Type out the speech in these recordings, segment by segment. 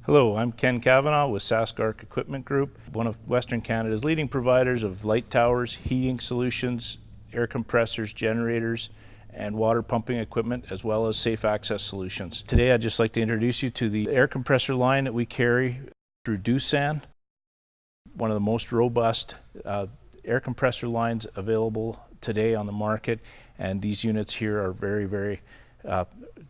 Hello, I'm Ken Cavanaugh with Saskark Equipment Group, one of Western Canada's leading providers of light towers, heating solutions, air compressors, generators, and water pumping equipment, as well as safe access solutions. Today I'd just like to introduce you to the air compressor line that we carry through Doosan, one of the most robust air compressor lines available today on the market, and these units here are very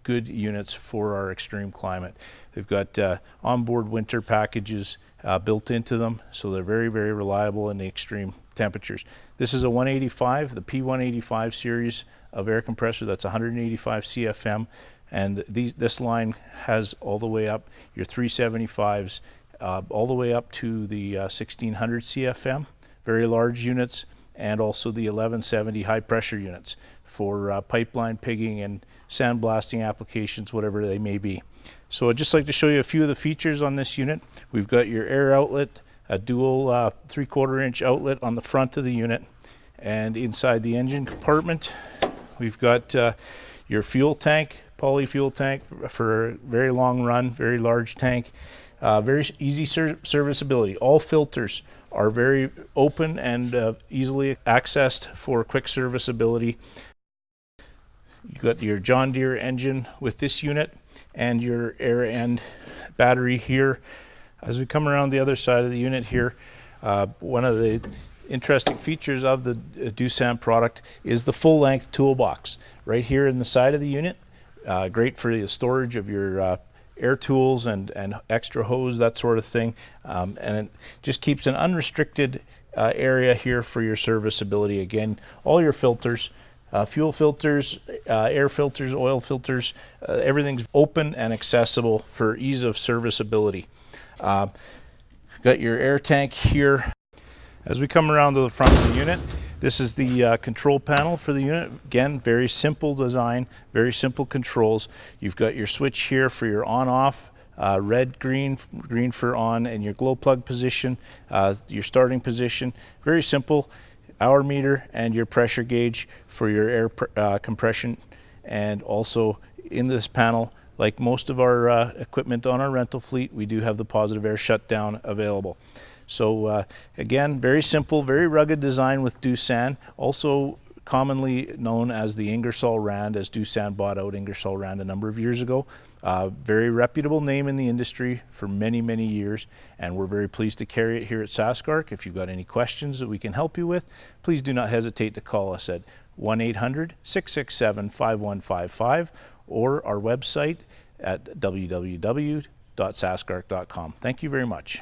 good units for our extreme climate. They've got onboard winter packages built into them, so they're very reliable in the extreme temperatures. This is a 185, the p185 series of air compressor. That's 185 CFM, and this line has all the way up your 375s, all the way up to the 1600 CFM, very large units, and also the 1170 high pressure units for pipeline pigging and sandblasting applications, whatever they may be. So I'd just like to show you a few of the features on this unit. We've got your air outlet, a dual 3/4 inch outlet on the front of the unit, and inside the engine compartment we've got your fuel tank, poly fuel tank for a very long run, very large tank. Very easy serviceability. All filters are very open and easily accessed for quick serviceability. You've got your John Deere engine with this unit and your air end battery here. As we come around the other side of the unit here, one of the interesting features of the Doosan product is the full-length toolbox right here in the side of the unit. Great for the storage of your air tools and extra hose, that sort of thing, and it just keeps an unrestricted area here for your serviceability. Again, all your filters, fuel filters, air filters, oil filters, everything's open and accessible for ease of serviceability. Got your air tank here. As we come around to the front of the unit, this is the control panel for the unit. Again, very simple design, very simple controls. You've got your switch here for your on-off, red, green for on, and your glow plug position, your starting position. Very simple. Hour meter and your pressure gauge for your air compression. And also in this panel, like most of our equipment on our rental fleet, we do have the positive air shutdown available. So again, very simple, very rugged design with Doosan, also commonly known as the Ingersoll Rand, as Doosan bought out Ingersoll Rand a number of years ago. Very reputable name in the industry for many years, and we're very pleased to carry it here at Saskark. If you've got any questions that we can help you with, please do not hesitate to call us at 1-800-667-5155 or our website at www.saskark.com. Thank you very much.